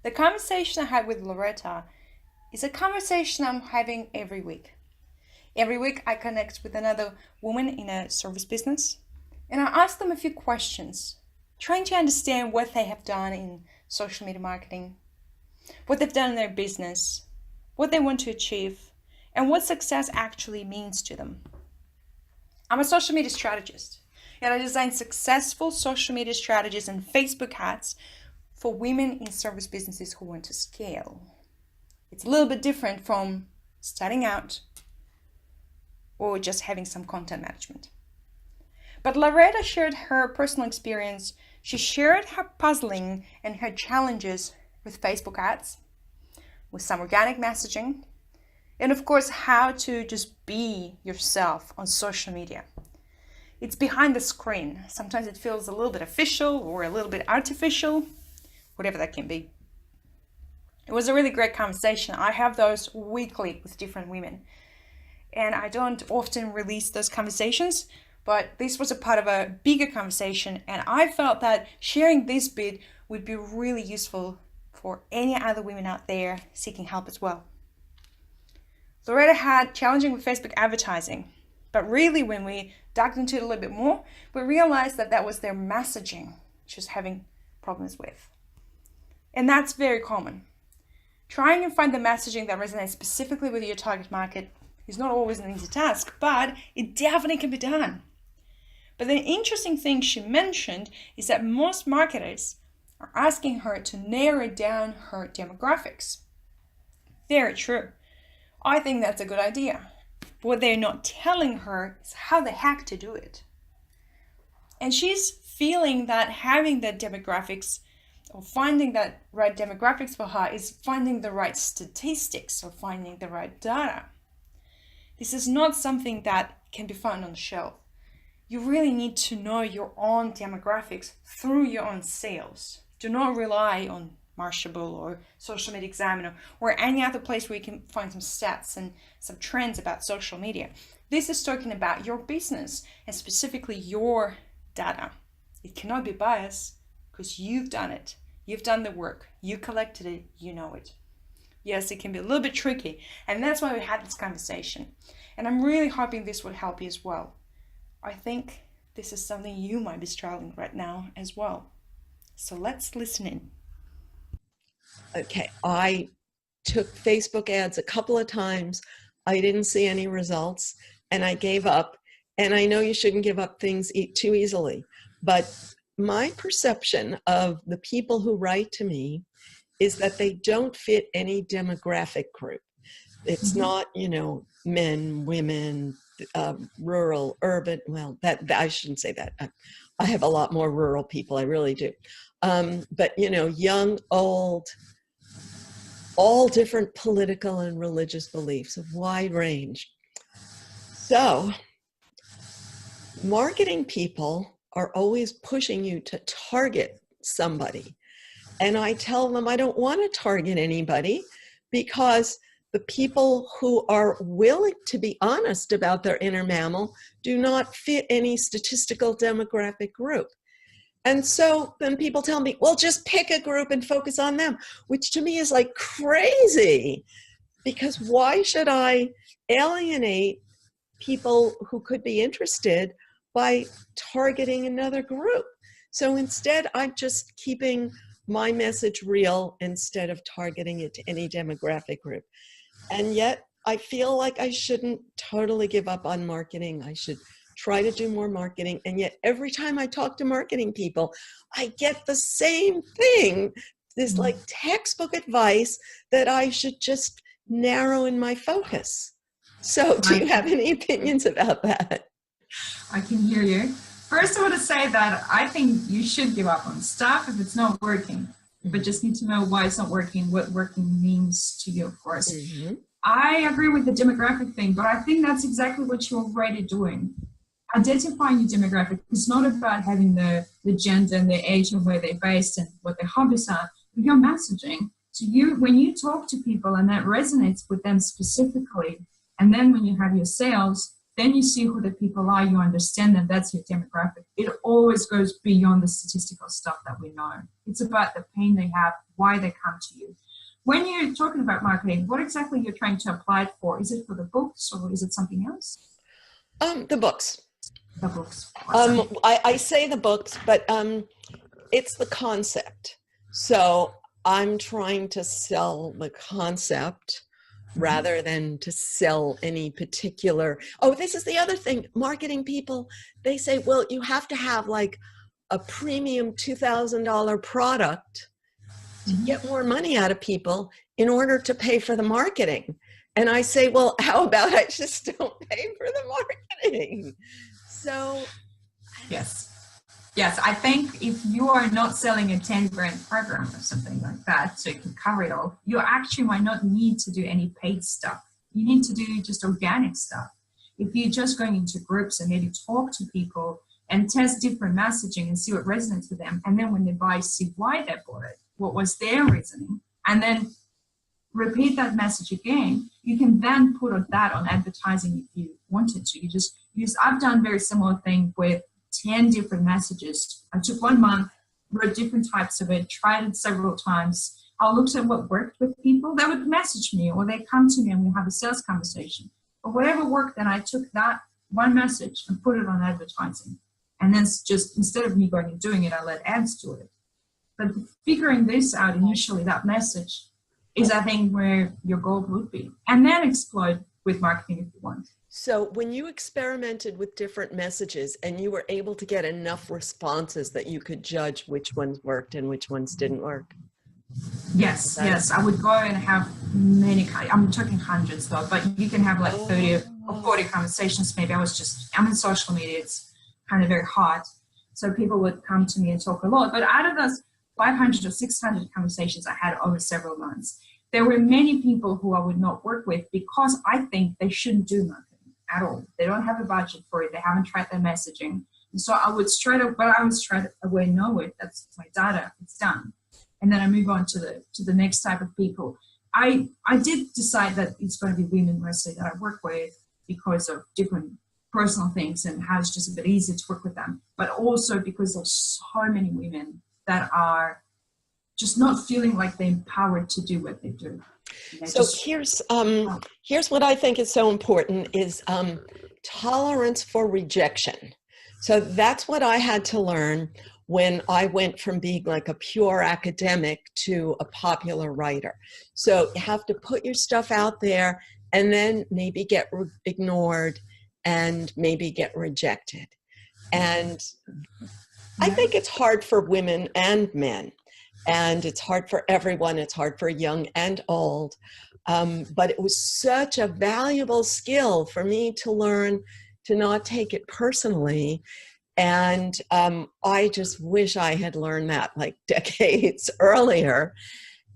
The conversation I had with Loretta is a conversation I'm having every week. Every week I connect with another woman in a service business and I ask them a few questions, trying to understand what they have done in social media marketing, what they've done in their business, what they want to achieve, and what success actually means to them. I'm a social media strategist, and I design successful social media strategies and Facebook ads for women in service businesses who want to scale. It's a little bit different from starting out or just having some content management. But Loretta shared her personal experience. She shared her puzzling and her challenges with Facebook ads, with some organic messaging, and of course, how to just be yourself on social media. It's behind the screen. Sometimes it feels a little bit official or a little bit artificial, whatever that can be. It was a really great conversation. I have those weekly with different women. And I don't often release those conversations, but this was a part of a bigger conversation. And I felt that sharing this bit would be really useful for any other women out there seeking help as well. Loretta had challenging with Facebook advertising, but really when we dug into it a little bit more, we realized that that was their messaging she was having problems with. And that's very common. Trying to find the messaging that resonates specifically with your target market is not always an easy task, but it definitely can be done. But the interesting thing she mentioned is that most marketers are asking her to narrow down her demographics. Very true. I think that's a good idea. But what they're not telling her is how the heck to do it. And she's feeling that having the demographics or finding that right demographics for her is finding the right statistics or finding the right data. This is not something that can be found on the shelf. You really need to know your own demographics through your own sales. Do not rely on Mashable or Social Media Examiner or any other place where you can find some stats and some trends about social media. This is talking about your business and specifically your data. It cannot be biased because you've done it. You've done the work. You collected it. You know it. Yes, it can be a little bit tricky, and that's why we had this conversation. And I'm really hoping this would help you as well. I think this is something you might be struggling right now as well. So let's listen in. Okay, I took Facebook ads a couple of times. I didn't see any results, and I gave up. And I know you shouldn't give up things too easily, but my perception of the people who write to me is that they don't fit any demographic group. It's not, men, women, rural, urban. Well, that I shouldn't say that. I have a lot more rural people. I really do. But, young, old, all different political and religious beliefs, a wide range. So marketing people are always pushing you to target somebody. And I tell them I don't want to target anybody because the people who are willing to be honest about their inner mammal do not fit any statistical demographic group. And so then people tell me, well, just pick a group and focus on them, which to me is like crazy, because why should I alienate people who could be interested by targeting another group? So instead, I'm just keeping my message real instead of targeting it to any demographic group. And yet I feel like I shouldn't totally give up on marketing. I should try to do more marketing. And yet every time I talk to marketing people, I get the same thing, this like textbook advice that I should just narrow in my focus. So do you have any opinions about that? I can hear you. First, I want to say that I think you should give up on stuff if it's not working, but just need to know why it's not working, what working means to you, of course. I agree with the demographic thing, but I think that's exactly what you're already doing. Identifying your demographic is not about having the gender and the age and where they're based and what their hobbies are, but your messaging. So when you talk to people and that resonates with them specifically, and then when you have your sales, then you see who the people are, you understand them, that's your demographic. It always goes beyond the statistical stuff that we know. It's about the pain they have, why they come to you. When you're talking about marketing, what exactly you're trying to apply it for? Is it for the books or is it something else? The books. The books. Awesome. I say the books, but it's the concept. So I'm trying to sell the concept rather than to sell any particular. Oh, this is the other thing. Marketing people, they say, well, you have to have like a premium $2,000 product to get more money out of people in order to pay for the marketing. And I say, well, how about I just don't pay for the marketing? So, yes. Yes, I think if you are not selling a 10 grand program or something like that, so you can cover it all, you actually might not need to do any paid stuff. You need to do just organic stuff. If you're just going into groups and maybe talk to people and test different messaging and see what resonates with them, and then when they buy, see why they bought it, what was their reasoning, and then repeat that message again, you can then put that on advertising if you wanted to. You just use, I've done very similar thing with 10 different messages. I took 1 month, wrote different types of it, tried it several times. I looked at what worked with people. They would message me or they come to me and we have a sales conversation. Or whatever worked, then I took that one message and put it on advertising. And then just instead of me going and doing it, I let ads do it. But figuring this out initially, that message is, I think, where your goal would be. And then explode with marketing if you want. So when you experimented with different messages and you were able to get enough responses that you could judge which ones worked and which ones didn't work? Yes, yes. I would go and have many, I'm talking hundreds though, but you can have like 30 or 40 conversations. Maybe I'm in social media, it's kind of very hot. So people would come to me and talk a lot. But out of those 500 or 600 conversations I had over several months, there were many people who I would not work with because I think they shouldn't do marketing at all. They don't have a budget for it. They haven't tried their messaging. And so I would straight away know it. That's my data. It's done. And then I move on to the next type of people. I did decide that it's going to be women mostly that I work with because of different personal things and how it's just a bit easier to work with them. But also because there's so many women that are just not feeling like they're empowered to do what they do. So here's what I think is so important is tolerance for rejection. So that's what I had to learn when I went from being like a pure academic to a popular writer. So you have to put your stuff out there and then maybe get ignored and maybe get rejected. And I think it's hard for women and men. And it's hard for everyone. It's hard for young and old. But it was such a valuable skill for me to learn to not take it personally. And I just wish I had learned that like decades earlier.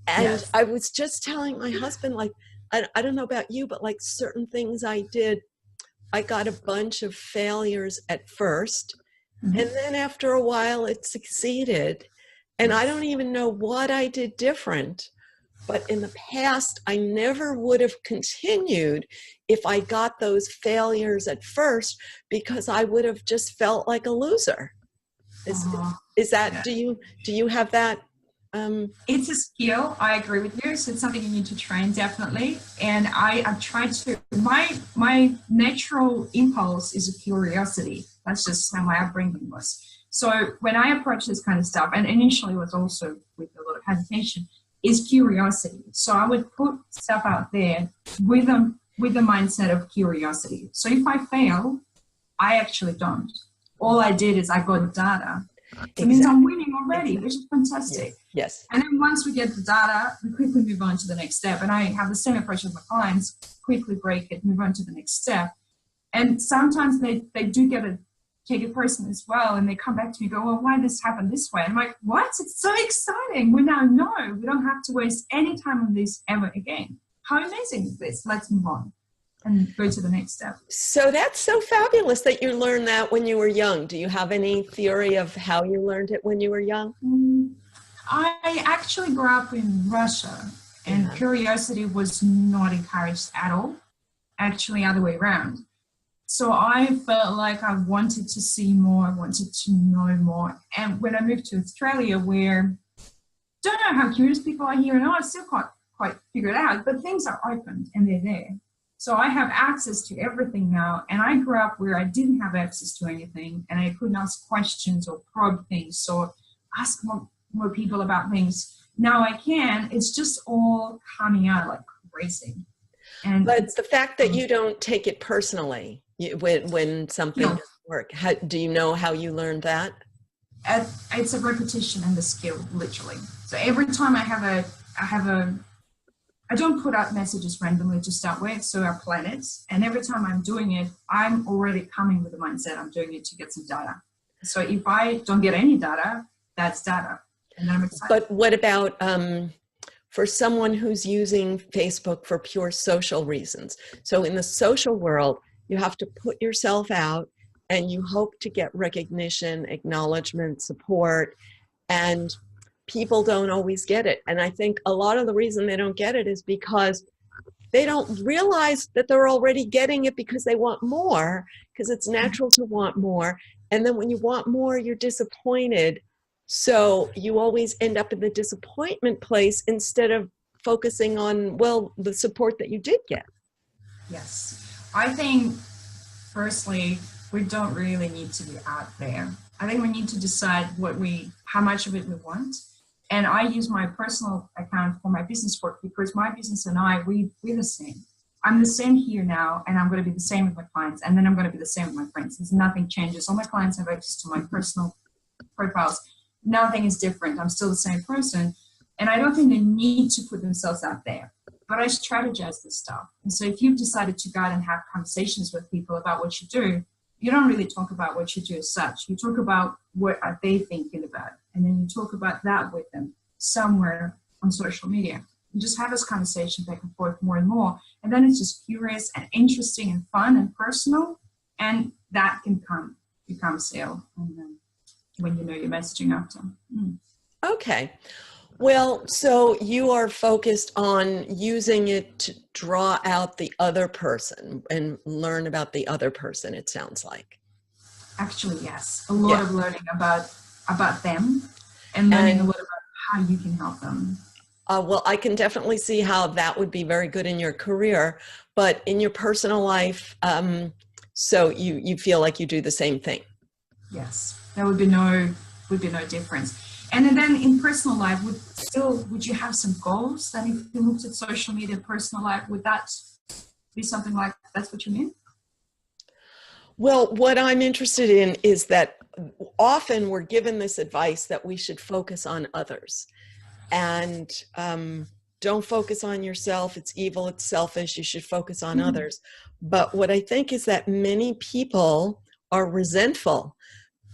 And yes. I was just telling my husband, like, I don't know about you, but like certain things I did, I got a bunch of failures at first. Mm-hmm. And then after a while it succeeded. And I don't even know what I did different, but in the past, I never would have continued if I got those failures at first because I would have just felt like a loser. Is that, yeah. Do you have that? It's a skill. I agree with you. So it's something you need to train, definitely. And I've tried to, my natural impulse is a curiosity. That's just how my upbringing was. So when I approach this kind of stuff, and initially was also with a lot of hesitation, is curiosity. So I would put stuff out there with the mindset of curiosity. So if I fail, I actually don't. All I did is I got data. Exactly. It means I'm winning already, which is fantastic. Yes. And then once we get the data, we quickly move on to the next step. And I have the same approach with my clients, quickly break it, move on to the next step. And sometimes they do take it personally as well, and they come back to me and go, well, why this happened this way? And I'm like, what? It's so exciting. We now know. We don't have to waste any time on this ever again. How amazing is this? Let's move on and go to the next step. So that's so fabulous that you learned that when you were young. Do you have any theory of how you learned it when you were young? I actually grew up in Russia, and curiosity was not encouraged at all. Actually, other way around. So I felt like I wanted to see more, I wanted to know more. And when I moved to Australia, where don't know how curious people are here, and I still can't quite figure it out, but things are opened and they're there. So I have access to everything now, and I grew up where I didn't have access to anything, and I couldn't ask questions or probe things, so ask more people about things. Now I can. It's just all coming out like racing. But the fact that you don't take it personally when something doesn't work, do you know how you learned that? It's a repetition and the skill, literally. So every time I don't put out messages randomly to start with, so I plan it. And every time I'm doing it, I'm already coming with the mindset I'm doing it to get some data. So if I don't get any data, that's data. And then I'm excited. But what about for someone who's using Facebook for pure social reasons? So in the social world, you have to put yourself out and you hope to get recognition, acknowledgement, support, and people don't always get it. And I think a lot of the reason they don't get it is because they don't realize that they're already getting it because they want more, because it's natural to want more. And then when you want more, you're disappointed. So you always end up in the disappointment place instead of focusing on, well, the support that you did get. Yes. I think, firstly, we don't really need to be out there. I think we need to decide how much of it we want. And I use my personal account for my business work because my business and we're the same. I'm the same here now, and I'm going to be the same with my clients, and then I'm going to be the same with my friends. There's nothing changes. All my clients have access to my personal profiles. Nothing is different. I'm still the same person. And I don't think they need to put themselves out there. But I strategize this stuff. And so if you've decided to go out and have conversations with people about what you do, you don't really talk about what you do as such. You talk about what are they thinking about. And then you talk about that with them somewhere on social media. You just have this conversation back and forth more and more. And then it's just curious and interesting and fun and personal. And that can become a sale. And then when you know you're messaging after. Okay. Well, so you are focused on using it to draw out the other person and learn about the other person, it sounds like. Actually, yes. A lot of learning about them and learning a lot about how you can help them. Well, I can definitely see how that would be very good in your career, but in your personal life, so you feel like you do the same thing. Yes, there would be no difference. And then in personal life, would you have some goals? That if you looked at social media, personal life, would that be something like that's what you mean? Well, what I'm interested in is that often we're given this advice that we should focus on others and don't focus on yourself. It's evil, it's selfish. You should focus on others. But what I think is that many people are resentful.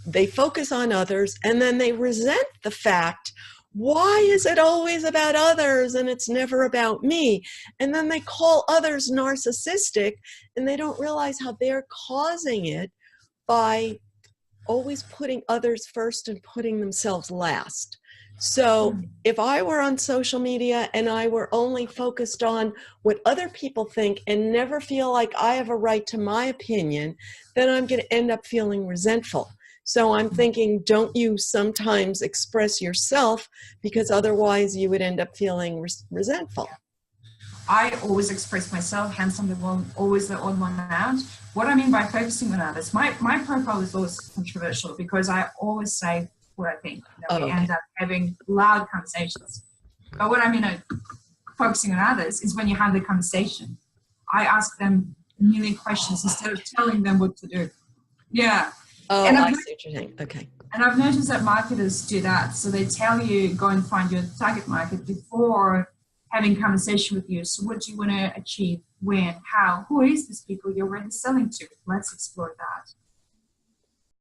They focus on others and then they resent the fact, why is it always about others and it's never about me? And then they call others narcissistic and they don't realize how they're causing it by always putting others first and putting themselves last. So if I were on social media and I were only focused on what other people think and never feel like I have a right to my opinion, then I'm going to end up feeling resentful. So I'm thinking, don't you sometimes express yourself because otherwise you would end up feeling resentful? I always express myself, hence I'm always the odd one out. What I mean by focusing on others, my profile is always controversial because I always say what I think. We end up having loud conversations. But what I mean by focusing on others is when you have the conversation, I ask them a million questions instead of telling them what to do. Yeah. Oh, and I see what you're saying. Okay. And I've noticed that marketers do that. So they tell you, go and find your target market before having conversation with you. So what do you want to achieve? When? How? Who is this people you're already selling to? Let's explore that.